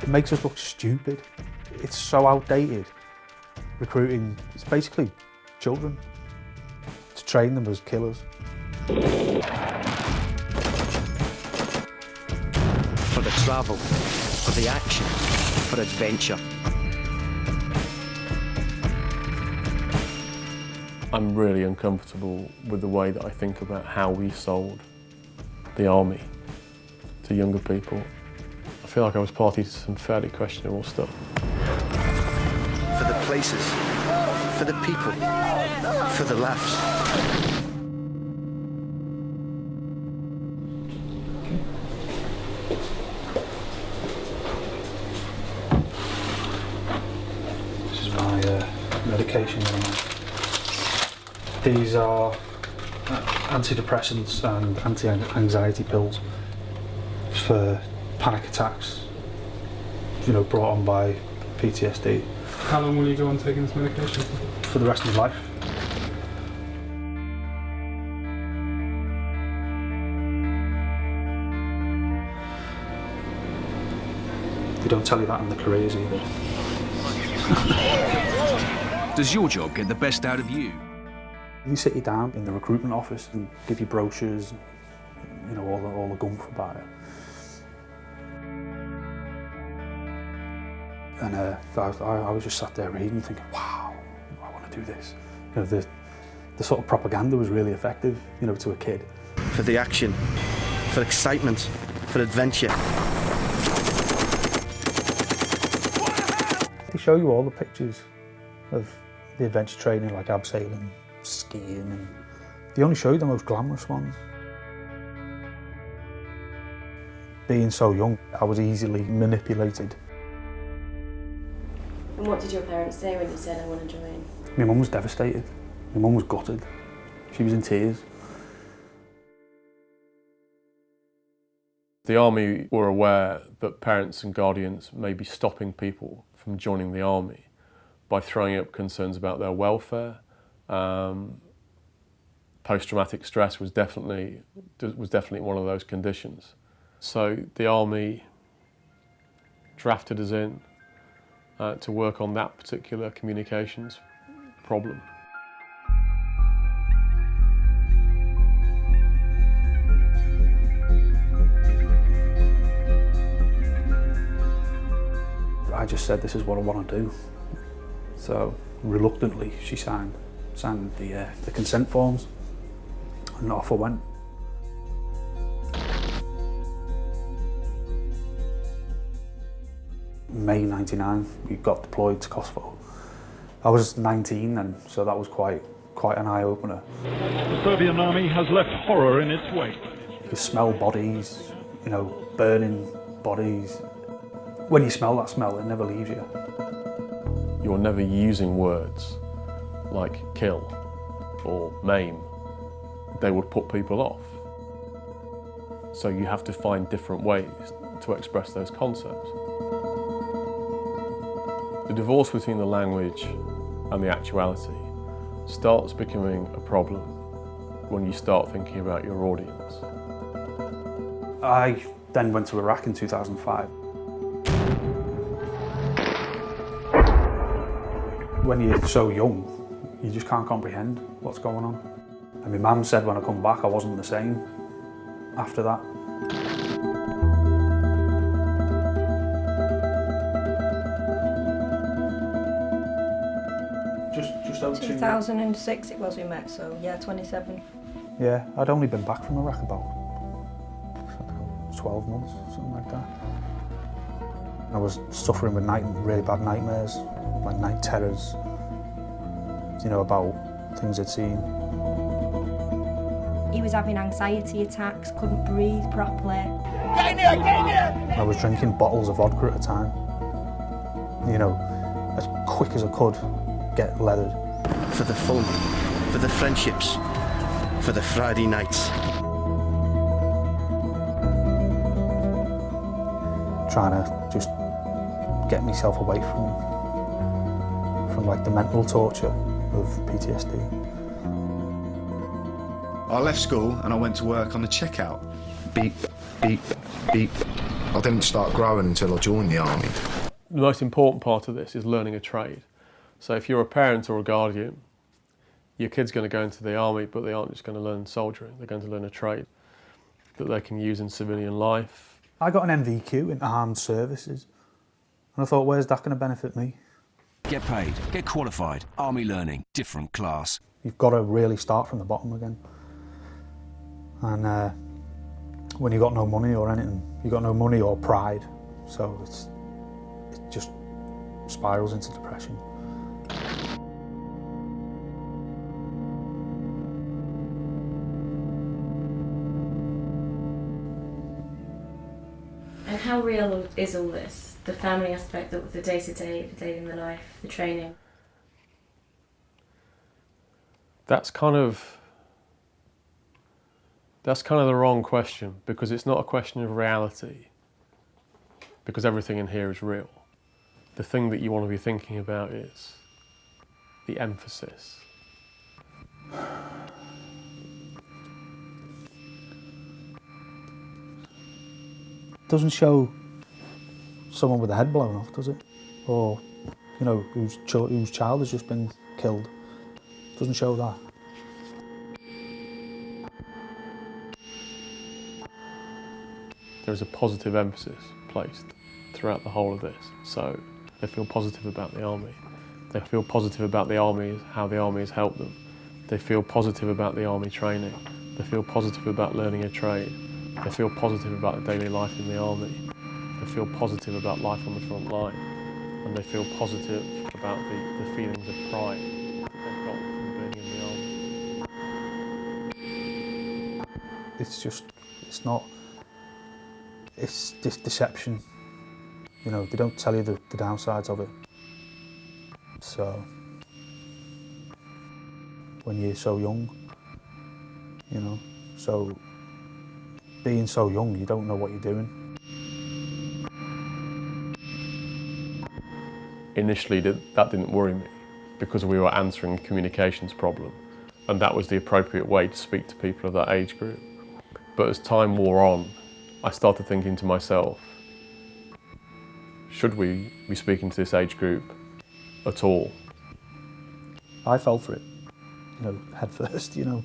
makes us look stupid. It's so outdated. Recruiting, it's basically children to train them as killers. For the travel, for the action, for adventure. I'm really uncomfortable with the way that I think about how we sold the army to younger people. I feel like I was party to some fairly questionable stuff. For the places, for the people, for the laughs. This is my medication. These are antidepressants and anti-anxiety pills for panic attacks, you know, brought on by PTSD. How long will you go on taking this medication? For the rest of my life. They don't tell you that in the careers either. Does your job get the best out of you? They sit you down in the recruitment office and give you brochures, you know, all the gumph about it. And I was just sat there reading, thinking, wow, I want to do this. You know, the sort of propaganda was really effective, you know, to a kid. For the action, for excitement, for adventure. They show you all the pictures of the adventure training, like abseiling, skiing, and they only show you the most glamorous ones. Being so young, I was easily manipulated. And what did your parents say when you said, I want to join? My mum was devastated. My mum was gutted. She was in tears. The army were aware that parents and guardians may be stopping people from joining the army by throwing up concerns about their welfare. Post-traumatic stress was definitely one of those conditions. So the army drafted us in to work on that particular communications problem. I just said, this is what I want to do. So reluctantly, she signed the consent forms, and off I went. May '99, we got deployed to Kosovo. I was 19 then, so that was quite an eye-opener. The Serbian army has left horror in its wake. You could smell bodies, you know, burning bodies. When you smell that smell, it never leaves you. You're never using words like kill or maim. They would put people off. So you have to find different ways to express those concepts. The divorce between the language and the actuality starts becoming a problem when you start thinking about your audience. I then went to Iraq in 2005. When you're so young, you just can't comprehend what's going on. And my mum said when I come back I wasn't the same after that. Just over 2006 it was we met, so yeah, 27. Yeah, I'd only been back from Iraq about 12 months, something like that. I was suffering with really bad nightmares, like night terrors, you know, about things I'd seen. He was having anxiety attacks, couldn't breathe properly. I was drinking bottles of vodka at a time, you know, as quick as I could, get leathered. For the fun, for the friendships, for the Friday nights. Trying to just get myself away from like the mental torture of PTSD. I left school and I went to work on the checkout. Beep, beep, beep. I didn't start growing until I joined the army. The most important part of this is learning a trade. So if you're a parent or a guardian, your kid's going to go into the army, but they aren't just going to learn soldiering, they're going to learn a trade that they can use in civilian life. I got an MVQ in armed services, and I thought, where's that going to benefit me? Get paid, get qualified, army learning, different class. You've got to really start from the bottom again. And when you've got no money or anything, you've got no money or pride, so it just spirals into depression. And how real is all this? The family aspect, the day-to-day, the day in the life, the training? That's kind of the wrong question, because it's not a question of reality, because everything in here is real. The thing that you want to be thinking about is the emphasis. Doesn't show someone with the head blown off, does it? Or, you know, whose child has just been killed. Doesn't show that. There's a positive emphasis placed throughout the whole of this. So they feel positive about the army. They feel positive about the army, how the army has helped them. They feel positive about the army training. They feel positive about learning a trade. They feel positive about the daily life in the army. They feel positive about life on the front line. And they feel positive about the feelings of pride that they've got from being in the army. It's this deception. You know, they don't tell you the downsides of it. So, when you're so young, you know, so being so young, you don't know what you're doing. Initially, that didn't worry me, because we were answering a communications problem, and that was the appropriate way to speak to people of that age group. But as time wore on, I started thinking to myself, should we be speaking to this age group at all? I fell for it, you know, head first, you know.